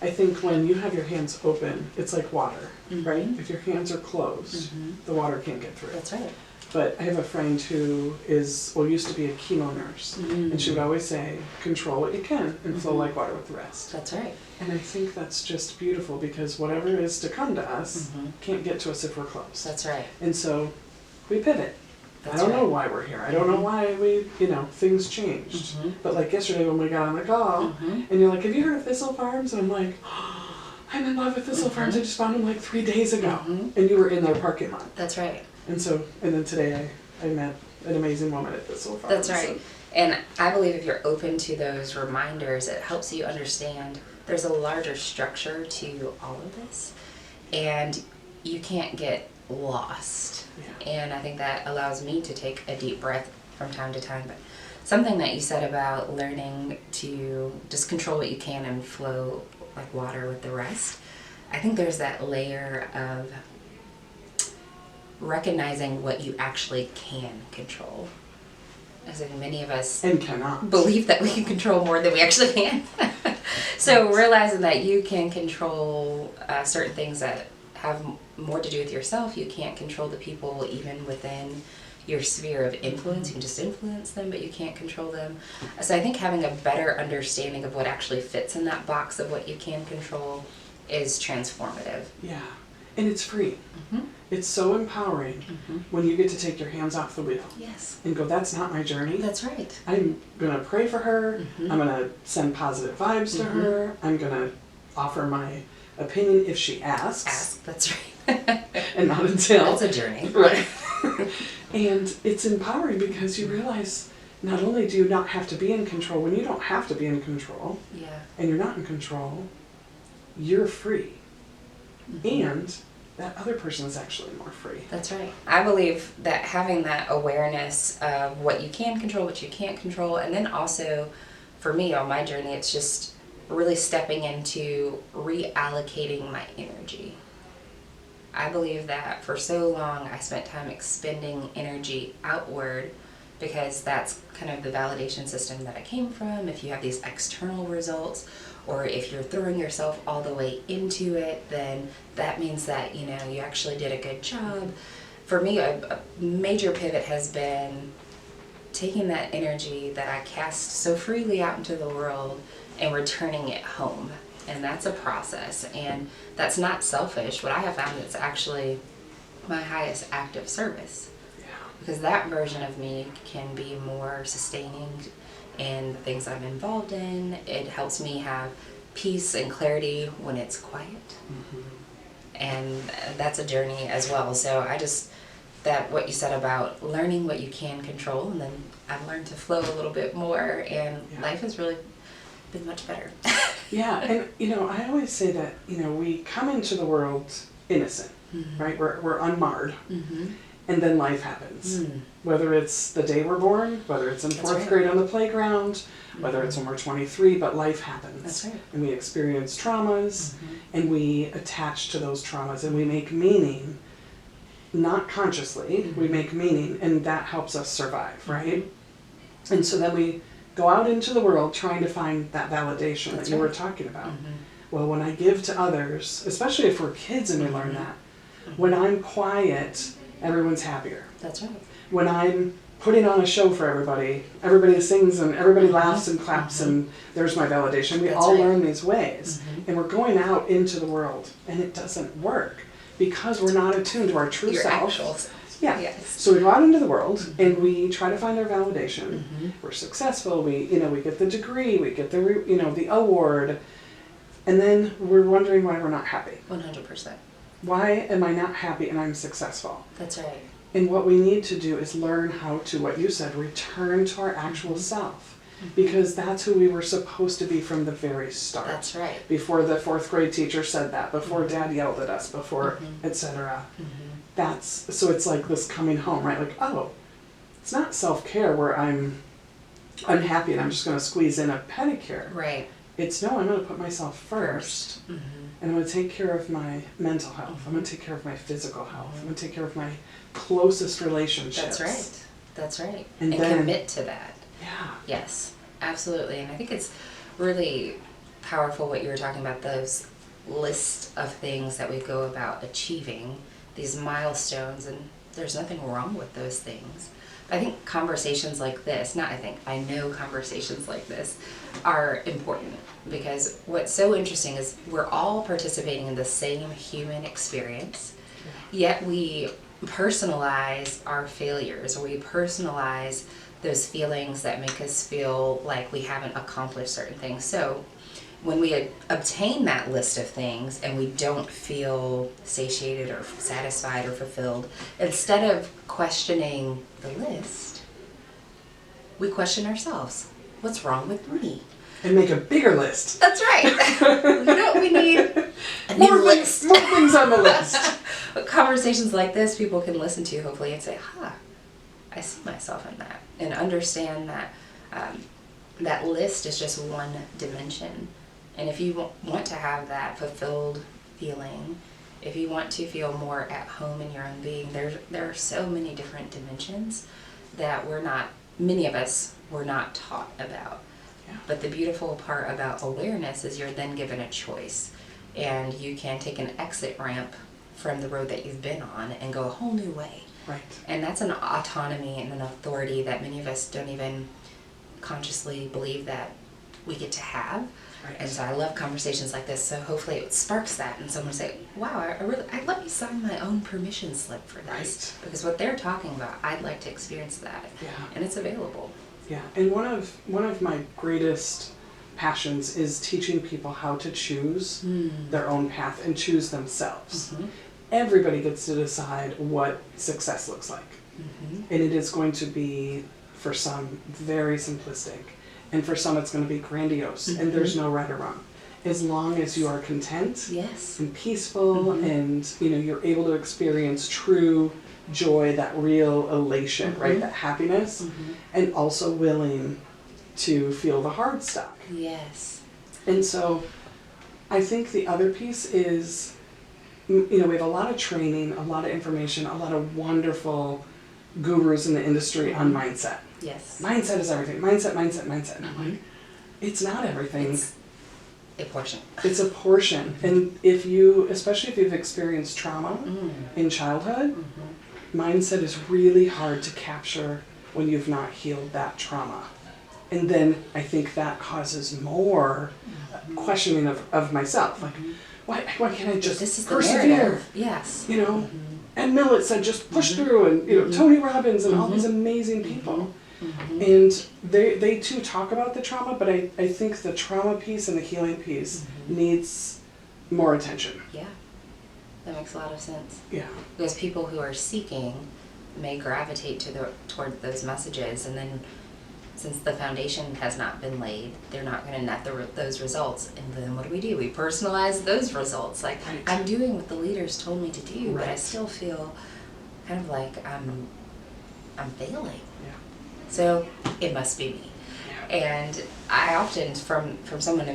I think when you have your hands open, it's like water, Mm-hmm. right? If your hands are closed, the water can't get through. That's right. But I have a friend who used to be a chemo nurse, and she would always say, control what you can and flow like water with the rest. That's right. And I think that's just beautiful, because whatever is to come to us can't get to us if we're closed. That's right. And so we pivot. That's I don't know right. why we're here. I don't know why things changed. But like yesterday when we got on the call, and you're like, have you heard of Thistle Farms? And I'm like, oh, I'm in love with Thistle Farms. I just found them like 3 days ago. And you were in their parking lot. That's right. And then today I met an amazing woman at Thistle Farms. That's right. And I believe if you're open to those reminders, it helps you understand there's a larger structure to all of this. And you can't get lost. Yeah. And I think that allows me to take a deep breath from time to time. But something that you said about learning to just control what you can and flow like water with the rest, I think there's that layer of recognizing what you actually can control. As in many of us And cannot. believe that we can control more than we actually can. So realizing that you can control certain things that have more to do with yourself. You can't control the people even within your sphere of influence. You can just influence them, but you can't control them. So I think having a better understanding of what actually fits in that box of what you can control is transformative. Yeah. And it's free. It's so empowering when you get to take your hands off the wheel. Yes. And go, that's not my journey. That's right. I'm going to pray for her. I'm going to send positive vibes to her. I'm going to offer my opinion if she asks. Ask. That's right. And not until. That's a journey. Right. And it's empowering because you realize not only do you not have to be in control, when you don't have to be in control, Yeah. and you're not in control, you're free. And that other person is actually more free. That's right. I believe that having that awareness of what you can control, what you can't control, and then also, for me on my journey, it's just really stepping into reallocating my energy. I believe that for so long I spent time expending energy outward because that's kind of the validation system that I came from. If you have these external results, or if you're throwing yourself all the way into it, then that means that, you actually did a good job. For me, a major pivot has been taking that energy that I cast so freely out into the world and returning it home. And that's a process. And that's not selfish. What I have found is actually my highest act of service. Yeah. Because that version of me can be more sustaining in the things I'm involved in. It helps me have peace and clarity when it's quiet. And that's a journey as well. So what you said about learning what you can control, and then I've learned to flow a little bit more, and life has really been much better. Yeah, and I always say that, we come into the world innocent, right? We're unmarred. And then life happens. Whether it's the day we're born, whether it's in fourth grade on the playground, whether it's when we're 23, but life happens. That's right. And we experience traumas, and we attach to those traumas, and we make meaning, not consciously, we make meaning, and that helps us survive, right? And so then we go out into the world trying to find that validation that you were talking about. Well, when I give to others, especially if we're kids and we learn that, when I'm quiet, everyone's happier. That's right. When I'm putting on a show for everybody sings and everybody laughs and claps and there's my validation. We all learn these ways. And we're going out into the world and it doesn't work because we're not attuned to our true Your self. actual self. Yeah. Yes. So we go out into the world and we try to find our validation. We're successful. We get the degree. We get the award, and then we're wondering why we're not happy. 100%. Why am I not happy and I'm successful? That's right. And what we need to do is learn how to, what you said, return to our actual self, because that's who we were supposed to be from the very start. That's right. Before the fourth grade teacher said that, before Dad yelled at us, before etc. So it's like this coming home, right? Like, oh, it's not self-care where I'm unhappy and I'm just going to squeeze in a pedicure. Right. It's no, I'm going to put myself first. And I'm going to take care of my mental health. I'm going to take care of my physical health. I'm going to take care of my closest relationships. That's right. That's right. And And then, commit to that. Yeah. Yes, absolutely. And I think it's really powerful what you were talking about, those lists of things that we go about achieving, these milestones, and there's nothing wrong with those things. But I think conversations like this, I know conversations like this are important, because what's so interesting is we're all participating in the same human experience, yet we personalize our failures, or we personalize those feelings that make us feel like we haven't accomplished certain things. So when we obtain that list of things and we don't feel satiated or satisfied or fulfilled, instead of questioning the list, we question ourselves. What's wrong with me? And make a bigger list. That's right. We need a new list. More things on the list. But conversations like this, people can listen to, hopefully, and say, I see myself in that. And understand that that list is just one dimension. And if you want to have that fulfilled feeling, if you want to feel more at home in your own being, there are so many different dimensions that many of us were not taught about. Yeah. But the beautiful part about awareness is you're then given a choice, and you can take an exit ramp from the road that you've been on and go a whole new way. Right. And that's an autonomy and an authority that many of us don't even consciously believe that we get to have. Right. And so I love conversations like this, so hopefully it sparks that, and someone will say, wow, I'd let me sign my own permission slip for this. Right. Because what they're talking about, I'd like to experience that. Yeah. And it's available. Yeah, and one of my greatest passions is teaching people how to choose their own path and choose themselves. Mm-hmm. Everybody gets to decide what success looks like. Mm-hmm. And it is going to be, for some, very simplistic. And for some, it's going to be grandiose. Mm-hmm. And there's no right or wrong. As long as you are content Yes. and peaceful and you're able to experience true joy, that real elation, right? That happiness, and also willing to feel the hard stuff. Yes. And so I think the other piece is, we have a lot of training, a lot of information, a lot of wonderful gurus in the industry on mindset. Yes. Mindset is everything. Mindset. And I'm like, it's not everything. It's a portion. It's a portion. And especially if you've experienced trauma in childhood, mindset is really hard to capture when you've not healed that trauma. And then I think that causes more questioning of myself. Like, why can't I just This is the persevere? narrative. Yes. And Millet said just push through, and Tony Robbins and all these amazing people. And they too talk about the trauma, but I think the trauma piece and the healing piece needs more attention. Yeah. That makes a lot of sense. Yeah. Because people who are seeking may gravitate toward those messages, and then since the foundation has not been laid, they're not going to net those results. And then what do? We personalize those results. Like, Right. I'm doing what the leaders told me to do, but I Right. still feel kind of like I'm failing. Yeah. So it must be me. Yeah. And I often, from someone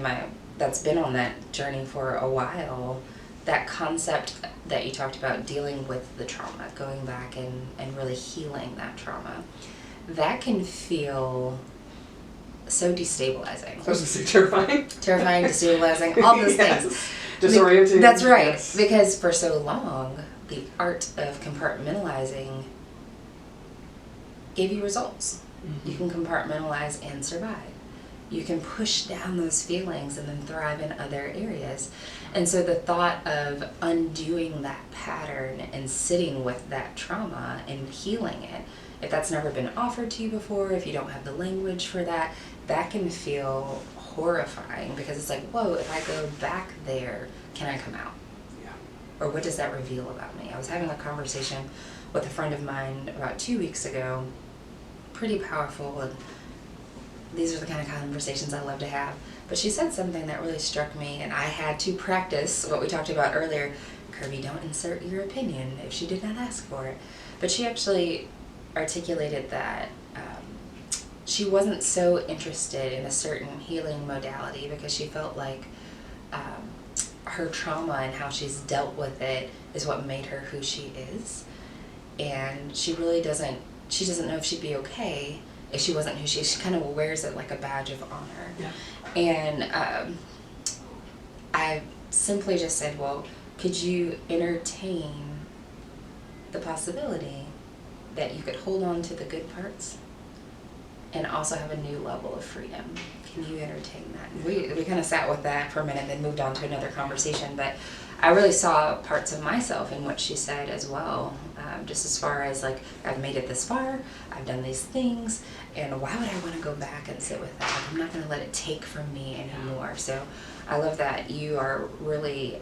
that's been on that journey for a while, that concept that you talked about, dealing with the trauma, going back and really healing that trauma, that can feel so destabilizing. I was going to say terrifying. Terrifying, destabilizing, all those Yes. things. Disorienting. That's right. Yes. Because for so long, the art of compartmentalizing gave you results. You can compartmentalize and survive. You can push down those feelings and then thrive in other areas. And so the thought of undoing that pattern and sitting with that trauma and healing it, if that's never been offered to you before, if you don't have the language for that, that can feel horrifying, because it's like, whoa, if I go back there, can I come out? Yeah. Or what does that reveal about me? I was having a conversation with a friend of mine about 2 weeks ago, pretty powerful, and these are the kind of conversations I love to have. But she said something that really struck me, and I had to practice what we talked about earlier. Kirbee, don't insert your opinion if she did not ask for it. But she actually articulated that she wasn't so interested in a certain healing modality because she felt like her trauma and how she's dealt with it is what made her who she is. And she really doesn't know if she'd be okay if she wasn't who she kind of wears it like a badge of honor. Yeah. And I simply just said, well, could you entertain the possibility that you could hold on to the good parts and also have a new level of freedom? Can you entertain that? We kind of sat with that for a minute, then moved on to another conversation. But I really saw parts of myself in what she said as well. Just as far as like, I've made it this far, I've done these things, and why would I want to go back and sit with that? I'm not going to let it take from me anymore. So I love that you are really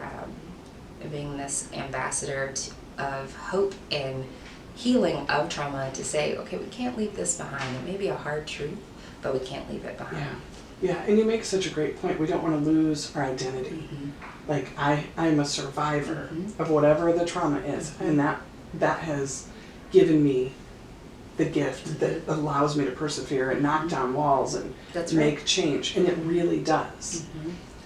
being this ambassador of hope and healing of trauma, to say, okay, we can't leave this behind. It may be a hard truth, but we can't leave it behind. Yeah, and you make such a great point. We don't want to lose our identity. Like, I'm a survivor of whatever the trauma is, and that has given me the gift that allows me to persevere and knock down walls and make change, and it really does.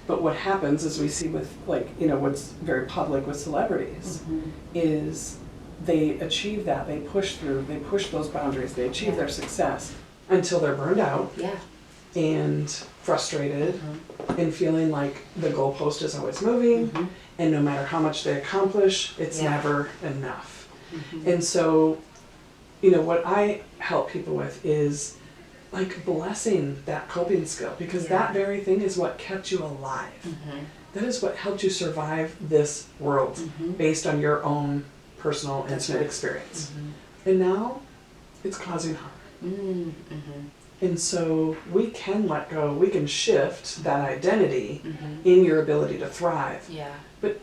But what happens, as we see with, like, you know, what's very public with celebrities, is they achieve that, they push through, they push those boundaries, they achieve their success until they're burned out and frustrated and feeling like the goalpost is always moving, and no matter how much they accomplish, it's never enough. And so, you know, what I help people with is like blessing that coping skill, because that very thing is what kept you alive. That is what helped you survive this world based on your own personal, intimate experience. And now it's causing harm. And so we can let go, we can shift that identity in your ability to thrive. But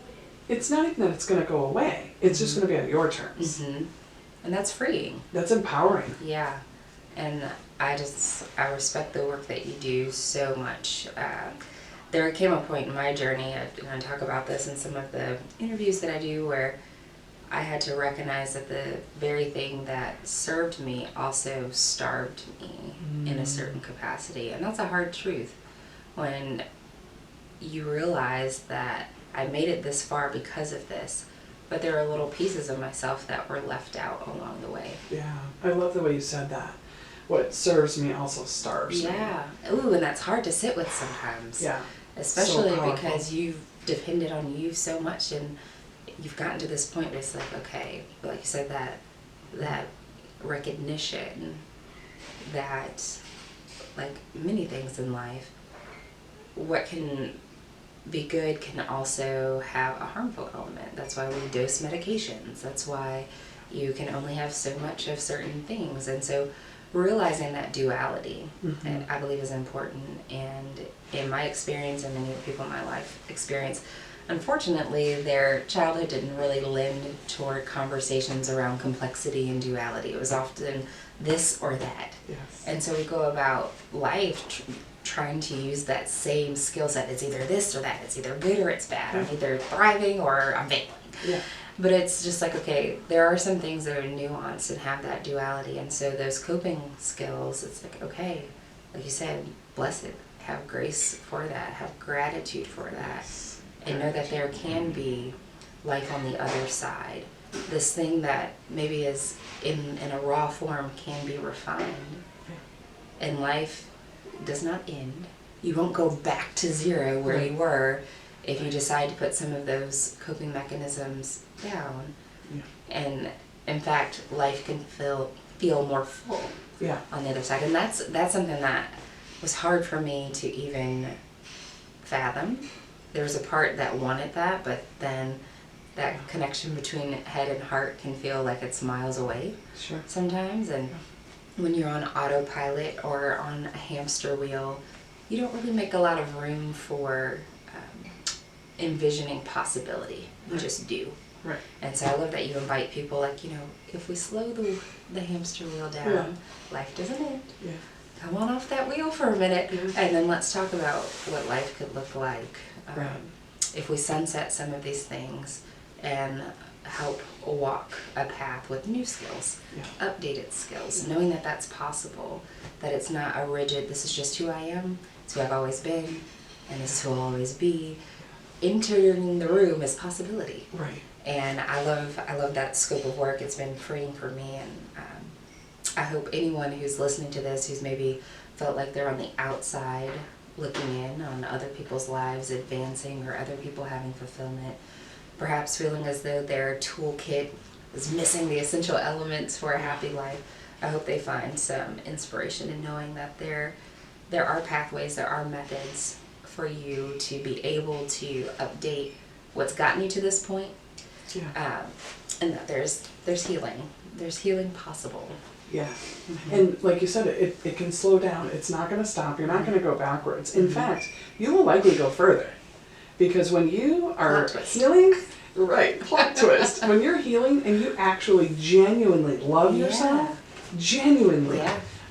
it's not even that it's going to go away, it's just going to be on your terms. And that's freeing. That's empowering. Yeah. And I respect the work that you do so much. There came a point in my journey, and I talk about this in some of the interviews that I do, where I had to recognize that the very thing that served me also starved me in a certain capacity. And that's a hard truth when you realize that I made it this far because of this, but there are little pieces of myself that were left out along the way. Yeah, I love the way you said that. What serves me also starves me. Ooh, and that's hard to sit with sometimes. Especially so because you've depended on you so much, and you've gotten to this point where it's like, okay, like you said, that recognition that, like many things in life, what can be good can also have a harmful element. That's why we dose medications. That's why you can only have so much of certain things. And so realizing that duality, I believe, is important. And in my experience, and many of the people in my life experience, unfortunately, their childhood didn't really lend toward conversations around complexity and duality. It was often this or that. And so we go about life trying to use that same skill set. It's either this or that. It's either good or it's bad. I'm either thriving or I'm failing. But it's just like, okay, there are some things that are nuanced and have that duality. And so those coping skills, it's like, okay, like you said, bless it. Have grace for that. Have gratitude for that. And know that there can be life on the other side. This thing that maybe is in a raw form can be refined. And life does not end. You won't go back to zero where you were if you decide to put some of those coping mechanisms down. And in fact, life can feel more full on the other side. And that's something that was hard for me to even fathom. There was a part that wanted that, but then that connection between head and heart can feel like it's miles away sometimes. And when you're on autopilot or on a hamster wheel, you don't really make a lot of room for envisioning possibility. You just do. And so I love that you invite people, like, you know, if we slow the hamster wheel down, life doesn't end. Come on off that wheel for a minute, and then let's talk about what life could look like if we sunset some of these things and help walk a path with new skills, updated skills, knowing that that's possible, that it's not a rigid, this is just who I am, it's who I've always been, and this is who I'll always be. Entering the room is possibility. And I love that scope of work. It's been freeing for me, and I hope anyone who's listening to this, who's maybe felt like they're on the outside looking in on other people's lives advancing or other people having fulfillment, perhaps feeling as though their toolkit is missing the essential elements for a happy life. I hope they find some inspiration in knowing that there are pathways, there are methods for you to be able to update what's gotten you to this point, and that there's healing possible. Yeah. And like you said, it can slow down. It's not going to stop. You're not going to go backwards. In fact, you will likely go further. Because when you are healing, right, plot twist, when you're healing and you actually genuinely love yourself, genuinely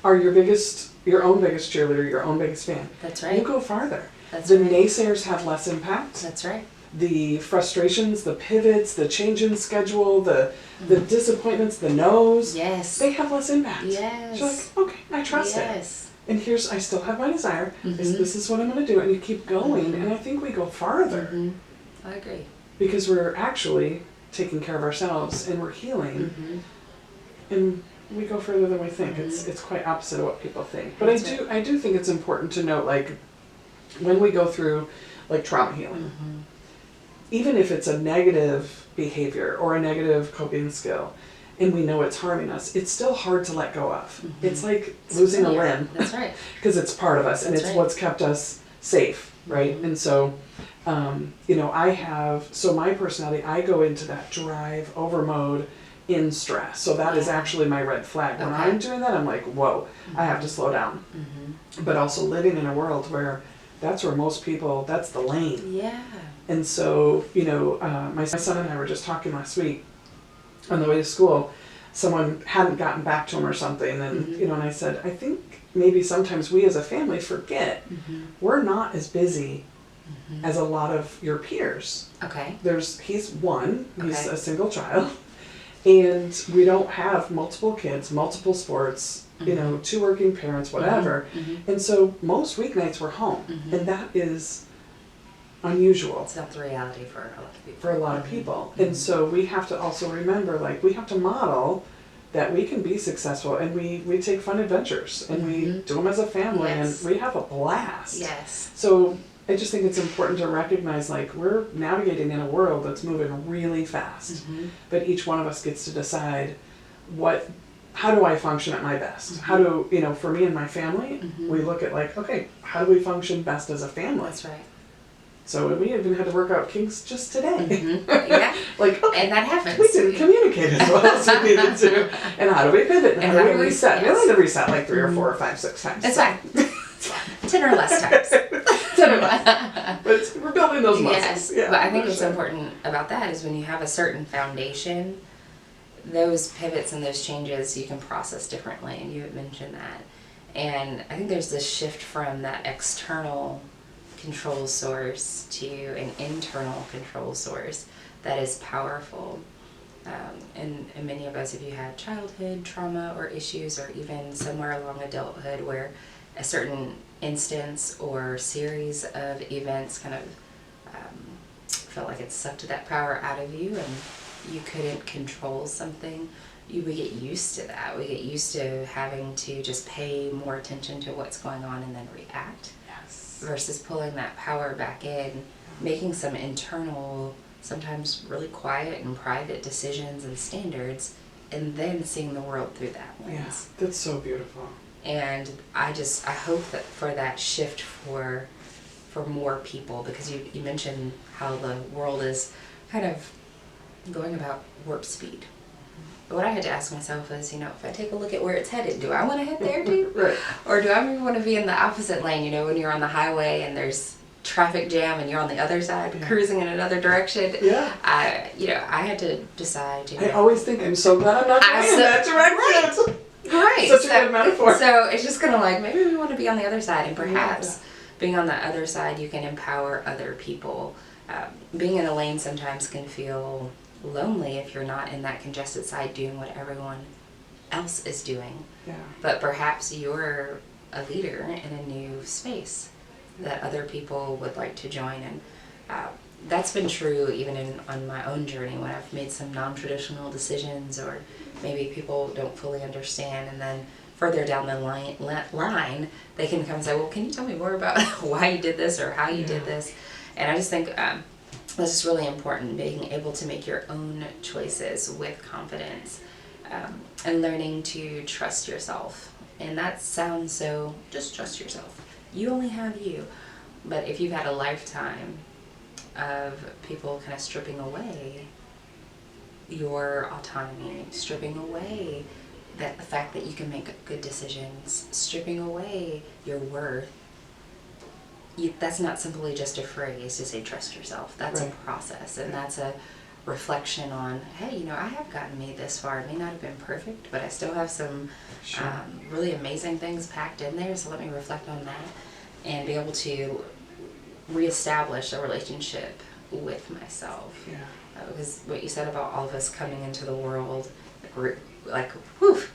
are your own biggest cheerleader, your own biggest fan. That's right. You go farther. That's the right. naysayers have less impact. That's right. The frustrations, the pivots, the change in schedule, the disappointments, the no's, they have less impact. Yes. You're like, okay, I trust it. And I still have my desire. This is what I'm going to do. And you keep going. And I think we go farther. I agree. Because we're actually taking care of ourselves and we're healing. And we go further than we think. It's quite opposite of what people think. But I do think it's important to note, like, when we go through, like, trauma healing, even if it's a negative behavior or a negative coping skill, and we know it's harming us, it's still hard to let go of. It's like losing a limb. That's right. Because it's part of us, and it's what's kept us safe, right? And so, my personality, I go into that drive over mode in stress. So that is actually my red flag. When I'm doing that, I'm like, whoa, I have to slow down. But also living in a world where that's where most people, that's the lane. Yeah. And so, my son and I were just talking last week on the way to school. Someone hadn't gotten back to him or something. And, and I said, I think maybe sometimes we as a family forget we're not as busy as a lot of your peers. Okay. He's a single child. And we don't have multiple kids, multiple sports, 2 working parents, whatever. And so most weeknights we're home. And that is unusual. It's not the reality for a lot of people. For a lot of people. And so we have to also remember, like, we have to model that we can be successful, and we take fun adventures, and we do them as a family, and we have a blast. Yes. So I just think it's important to recognize, like, we're navigating in a world that's moving really fast, but each one of us gets to decide how do I function at my best? How do, for me and my family, we look at, like, okay, how do we function best as a family? That's right. So we even had to work out kinks just today. Yeah. Like, okay, and that happens. We didn't communicate as well as we needed to. And how do we pivot? And how do we reset? We only had to reset like 3 or 4 or 5, 6 times. It's fine. It's fine. 10 or less times. 10 or less. But we're building those muscles. Yes. Yeah, but I think what's important about that is when you have a certain foundation, those pivots and those changes you can process differently, and you had mentioned that. And I think there's this shift from that external control source to an internal control source that is powerful. And many of us, if you had childhood trauma or issues, or even somewhere along adulthood where a certain instance or series of events kind of felt like it sucked that power out of you and you couldn't control something, we get used to that. We get used to having to just pay more attention to what's going on and then react. Versus pulling that power back in, making some internal, sometimes really quiet and private decisions and standards, and then seeing the world through that lens. Yeah, that's so beautiful. And I hope that for that shift for more people, because you mentioned how the world is kind of going about warp speed. But what I had to ask myself is, if I take a look at where it's headed, do I want to head there too? Right. Or do I maybe want to be in the opposite lane, when you're on the highway and there's traffic jam and you're on the other side cruising in another direction? Yeah. I had to decide, I always think, I'm so glad I'm not going in that direction. Right. Such a good metaphor. So it's just kind of like, maybe we want to be on the other side, and perhaps being on the other side, you can empower other people. Being in a lane sometimes can feel lonely if you're not in that congested side doing what everyone else is doing. Yeah. But perhaps you're a leader in a new space that other people would like to join. And that's been true even on my own journey when I've made some non-traditional decisions, or maybe people don't fully understand, and then further down the line, they can come and say, well, can you tell me more about why you did this or how you did this? And I just think this is really important, being able to make your own choices with confidence, and learning to trust yourself. And that sounds so, just trust yourself. You only have you. But if you've had a lifetime of people kind of stripping away your autonomy, stripping away the fact that you can make good decisions, stripping away your worth, that's not simply just a phrase to say trust yourself. That's a process, and that's a reflection on, hey, I have gotten me this far. It may not have been perfect, but I still have some really amazing things packed in there, so let me reflect on that and be able to reestablish a relationship with myself. Because what you said about all of us coming into the world, we're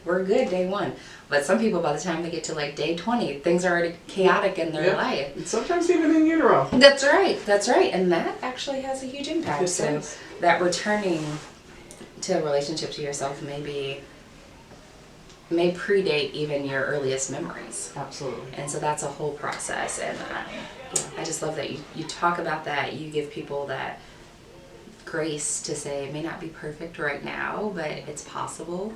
good day one. But some people, by the time they get to like day 20, things are already chaotic in their life. And sometimes even in utero. That's right. And that actually has a huge impact. So that returning to a relationship to yourself may predate even your earliest memories. Absolutely. And so that's a whole process. And I just love that you talk about that. You give people that grace to say it may not be perfect right now, but it's possible.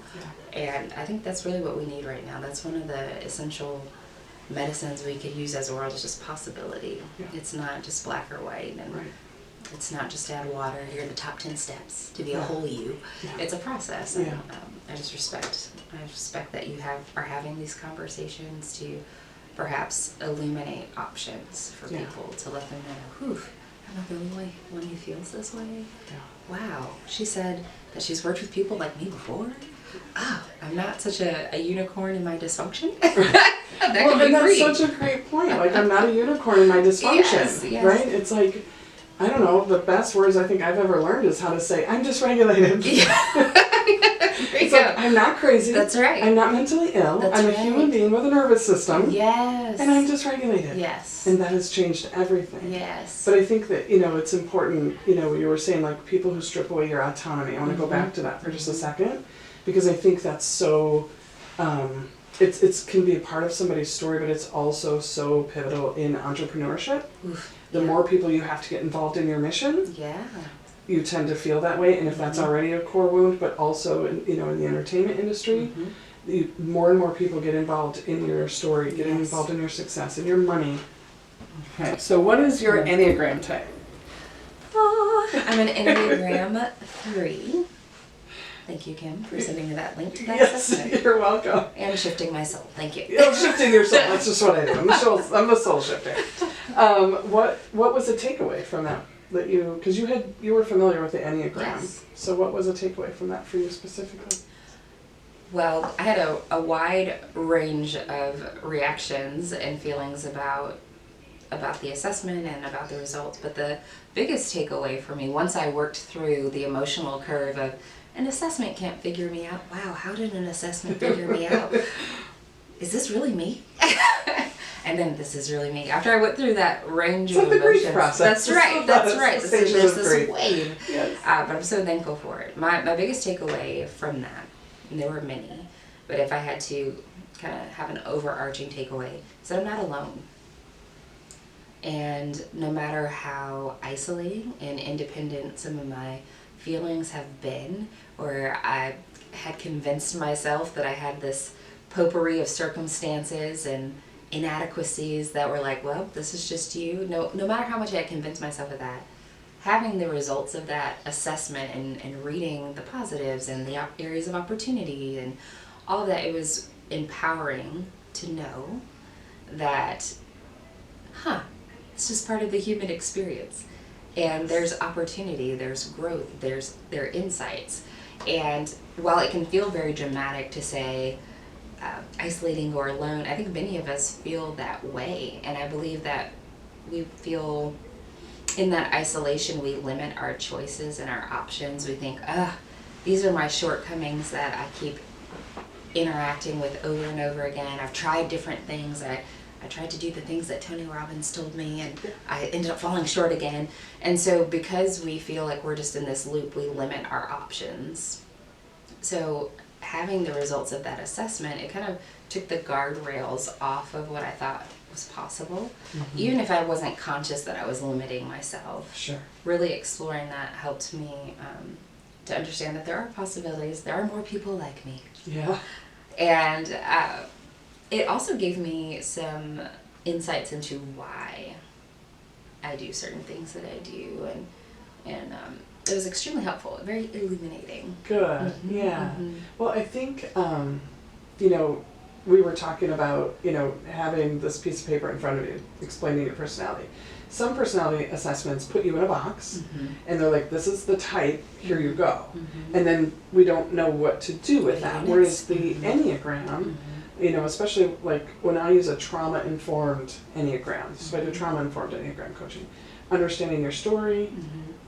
And I think that's really what we need right now. That's one of the essential medicines we could use as a world, is just possibility. It's not just black or white, and it's not just add water, here are the top 10 steps to be a whole you. It's a process. And I respect that you are having these conversations to perhaps illuminate options for people, to let them know, I'm not the only one who feels this way. Wow, she said that she's worked with people like me before. Oh, I'm not such a unicorn in my dysfunction. That's such a great point. Like, I'm not a unicorn in my dysfunction, right? It's like, I don't know, the best words I think I've ever learned is how to say, I'm dysregulated. It's like, I'm not crazy. That's right. I'm not mentally ill. I'm a human being with a nervous system. Yes. And I'm dysregulated. Yes. And that has changed everything. Yes. But I think that, it's important, you were saying, like, people who strip away your autonomy. I want to go back to that for just a second, because I think that's so, it can be a part of somebody's story, but it's also so pivotal in entrepreneurship. The more people you have to get involved in your mission, you tend to feel that way. And if that's already a core wound, but also in the entertainment industry, more and more people get involved in your story, getting involved in your success and your money. Okay, so what is your Enneagram type? I'm an Enneagram 3. Thank you, Kim, for sending me that link to that assessment. Yes, you're welcome. And shifting my soul. Thank you. Shifting your soul. That's just what I do. I'm the soul shifter. What was a takeaway from that because you were familiar with the Enneagram. Yes. So what was a takeaway from that for you specifically? Well, I had a wide range of reactions and feelings about the assessment and about the results, but the biggest takeaway for me, once I worked through the emotional curve of an assessment can't figure me out. Wow, how did an assessment figure me out? Is this really me? And then this is really me. After I went through that range of emotions. Grief process. That's right. There's this wave. Yes. But I'm so thankful for it. My biggest takeaway from that, and there were many, but if I had to kind of have an overarching takeaway, is that I'm not alone. And no matter how isolating and independent some of my feelings have been, or I had convinced myself that I had this potpourri of circumstances and inadequacies that were like, well, this is just you. No matter how much I convinced myself of that, having the results of that assessment and reading the positives and the areas of opportunity and all of that, it was empowering to know that, it's just part of the human experience. And there's opportunity, there's growth, there are insights. And while it can feel very dramatic to say isolating or alone, I think many of us feel that way. And I believe that we feel in that isolation, we limit our choices and our options. We think, these are my shortcomings that I keep interacting with over and over again. I've tried different things. I tried to do the things that Tony Robbins told me, and I ended up falling short again. And so because we feel like we're just in this loop, we limit our options. So having the results of that assessment, it kind of took the guardrails off of what I thought was possible. Even if I wasn't conscious that I was limiting myself. Sure. Really exploring that helped me to understand that there are possibilities, there are more people like me. Yeah. And it also gave me some insights into why I do certain things that I do, and it was extremely helpful, very illuminating. Good. Yeah. Well, I think you know, we were talking about, you know, having this piece of paper in front of you explaining your personality. Some personality assessments put you in a box and they're like, this is the type, here you go. And then we don't know what to do with that. Whereas the Enneagram, you know, especially like when I use a trauma-informed Enneagram, so I do trauma-informed Enneagram coaching, understanding your story,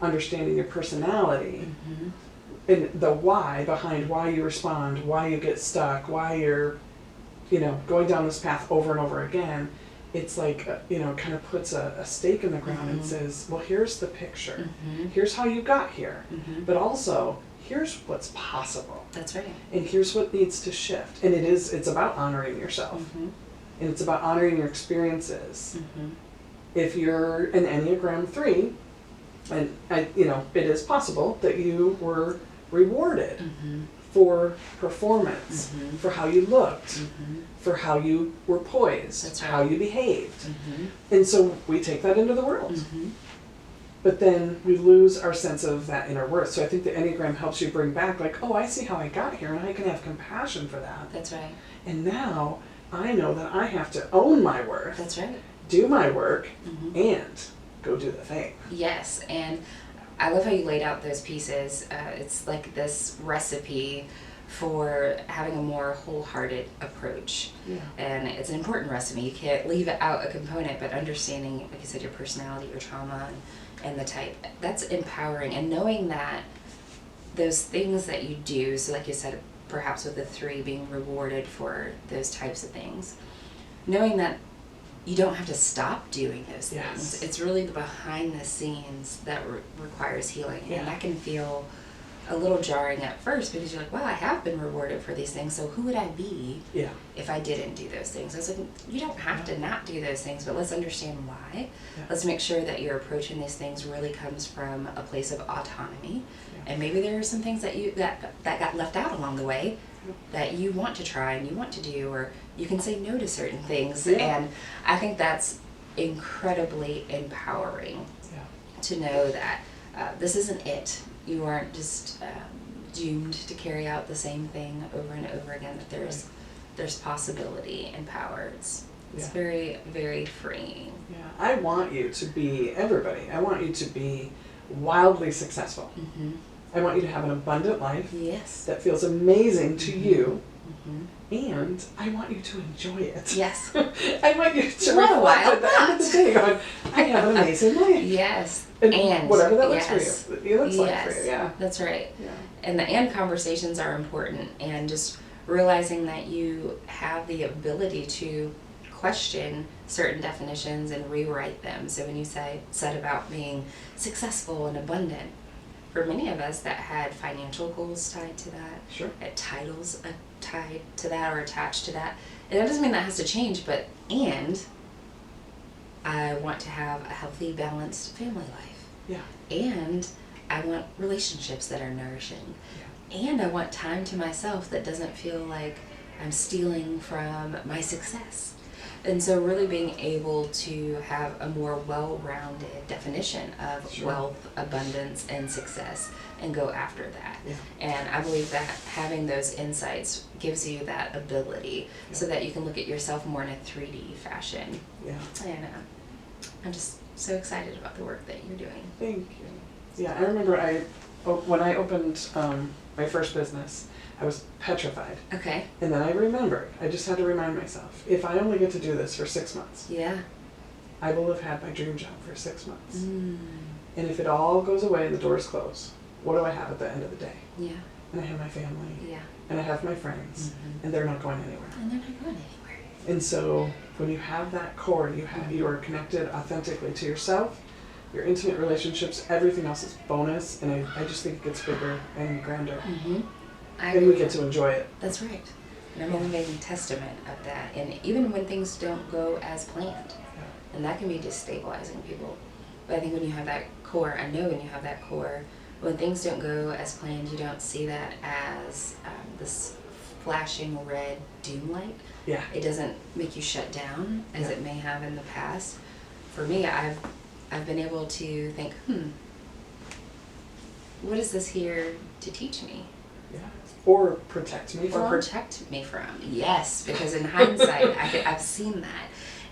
understanding your personality, and the why behind why you respond, why you get stuck, why you're, you know, going down this path over and over again. It's like, you know, kind of puts a stake in the ground and says, well, here's the picture. Here's how you got here. But also, here's what's possible. That's right. And here's what needs to shift. And it's about honoring yourself. And it's about honoring your experiences. If you're an Enneagram 3, and you know, it is possible that you were rewarded for performance, for how you looked, for how you were poised, That's right. how you behaved. And so we take that into the world. But then we lose our sense of that inner worth. So I think the Enneagram helps you bring back, like, oh, I see how I got here, and I can have compassion for that. That's right. And now I know that I have to own my worth, That's right. do my work, and go do the thing. Yes, and I love how you laid out those pieces. It's like this recipe for having a more wholehearted approach. And it's an important recipe. You can't leave out a component, but understanding, like you said, your personality, your trauma, and the type, that's empowering. And knowing that those things that you do, so like you said, perhaps with the 3 being rewarded for those types of things, knowing that you don't have to stop doing those things. It's really the behind the scenes that requires healing. And that can feel a little jarring at first because you're like, wow, I have been rewarded for these things, so who would I be if I didn't do those things? I was like, you don't have to not do those things, but let's understand why. Let's make sure that your approach in these things really comes from a place of autonomy. And maybe there are some things that you that got left out along the way that you want to try and you want to do, or you can say no to certain things. And I think that's incredibly empowering to know that this isn't it. You aren't just doomed to carry out the same thing over and over again, that there's possibility and power. It's very, very freeing. I want you to be everybody. I want you to be wildly successful. I want you to have an abundant life that feels amazing to you. And I want you to enjoy it. Yes. I want you to reflect at the end of the day going, I have an amazing life. Yes. And whatever that looks for you. It looks like for you, That's right. And the and conversations are important, and just realizing that you have the ability to question certain definitions and rewrite them. So when you said about being successful and abundant, for many of us that had financial goals tied to that, titles tied to that or attached to that, and that doesn't mean that has to change, but I want to have a healthy, balanced family life. And I want relationships that are nourishing. And I want time to myself that doesn't feel like I'm stealing from my success. And so really being able to have a more well-rounded definition of wealth, abundance, and success, and go after that. And I believe that having those insights gives you that ability so that you can look at yourself more in a 3D fashion. And I'm just so excited about the work that you're doing. Thank you. I remember when I opened my first business, I was petrified. Okay. And then I remembered, I just had to remind myself, if I only get to do this for 6 months, I will have had my dream job for 6 months. And if it all goes away and the doors close, what do I have at the end of the day? And I have my family. And I have my friends. And they're not going anywhere. And so when you have that core, you are connected authentically to yourself, your intimate relationships, everything else is bonus. And I just think it gets bigger and grander. And we get to enjoy it. That's right. And I'm a living testament of that. And even when things don't go as planned, and that can be destabilizing people. But I think when you have that core, I know when you have that core, when things don't go as planned, you don't see that as this flashing red doom light. Yeah. It doesn't make you shut down as it may have in the past. For me, I've been able to think, what is this here to teach me? Yeah. Or protect me from. Or protect me from. Yes, because in hindsight, I've seen that.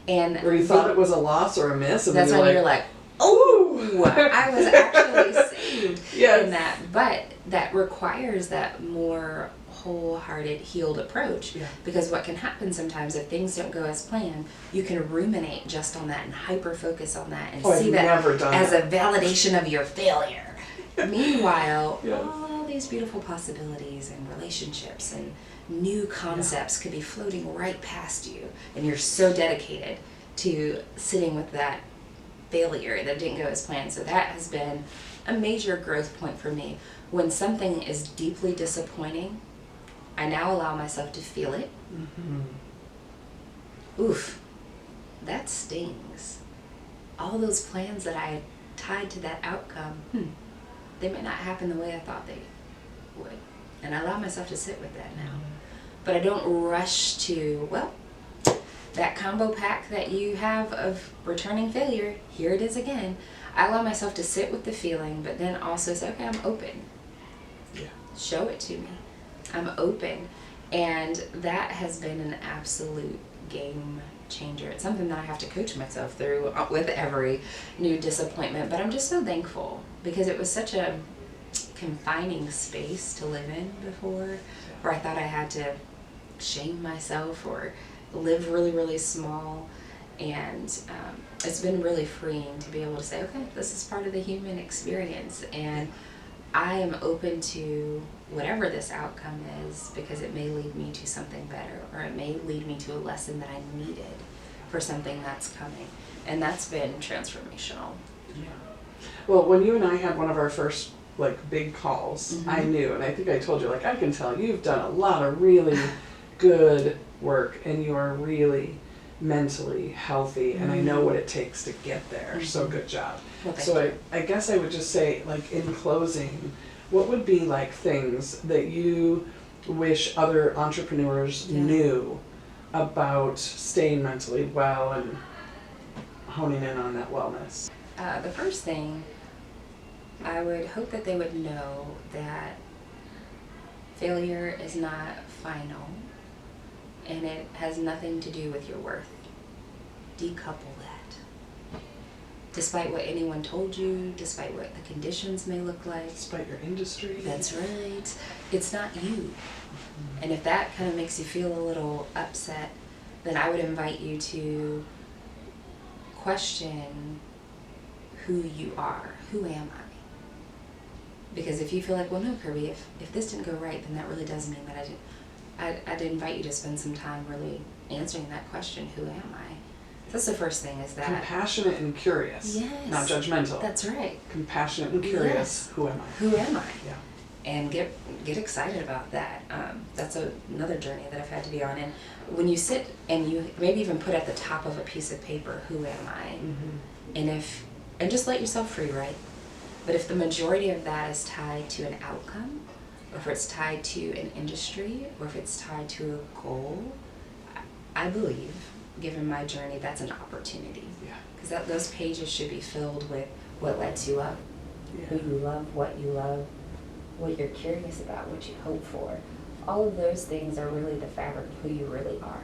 And where you thought it was a loss or a miss, and that's then when you're like, oh, I was actually saved in that. But that requires that more wholehearted, healed approach. Yeah. Because what can happen sometimes if things don't go as planned, you can ruminate just on that and hyper focus on that and see that as a validation of your failure. Meanwhile, all these beautiful possibilities and relationships and new concepts could be floating right past you, and you're so dedicated to sitting with that failure that didn't go as planned. So that has been a major growth point for me. When something is deeply disappointing, I now allow myself to feel it. Oof, that stings. All those plans that I tied to that outcome, they may not happen the way I thought they would. And I allow myself to sit with that now. But I don't rush to, well, that combo pack that you have of returning failure, here it is again. I allow myself to sit with the feeling, but then also say, okay, I'm open. Yeah. Show it to me. I'm open. And that has been an absolute game changer. It's something that I have to coach myself through with every new disappointment. But I'm just so thankful because it was such a confining space to live in before, where I thought I had to shame myself or live really, really small. And it's been really freeing to be able to say, okay, this is part of the human experience, and I am open to whatever this outcome is, because it may lead me to something better, or it may lead me to a lesson that I needed for something that's coming. And that's been transformational. Yeah. Well, when you and I had one of our first big calls, I knew, and I think I told you, I can tell you've done a lot of really good work, and you are really mentally healthy, and I know what it takes to get there. So good job. Well, so I guess I would just say, in closing, what would be things that you wish other entrepreneurs knew about staying mentally well and honing in on that wellness? The first thing, I would hope that they would know that failure is not final, and it has nothing to do with your worth. Decouple that. Despite what anyone told you, despite what the conditions may look like. Despite your industry. That's right. It's not you. And if that kind of makes you feel a little upset, then I would invite you to question who you are. Who am I? Because if you feel like, well, no, Kirbee, if this didn't go right, then that really does mean that I'd invite you to spend some time really answering that question, who am I? That's the first thing, is that compassionate and curious. Yes. Not judgmental. That's right. Compassionate and curious. Yes. Who am I? Who am I? Yeah. And get excited about that. That's another journey that I've had to be on. And when you sit and you maybe even put at the top of a piece of paper, who am I? And just let yourself free, right? But if the majority of that is tied to an outcome, or if it's tied to an industry, or if it's tied to a goal, I believe, given my journey, that's an opportunity. Yeah. Because those pages should be filled with what lights you up, who you love, what you're curious about, what you hope for. All of those things are really the fabric of who you really are.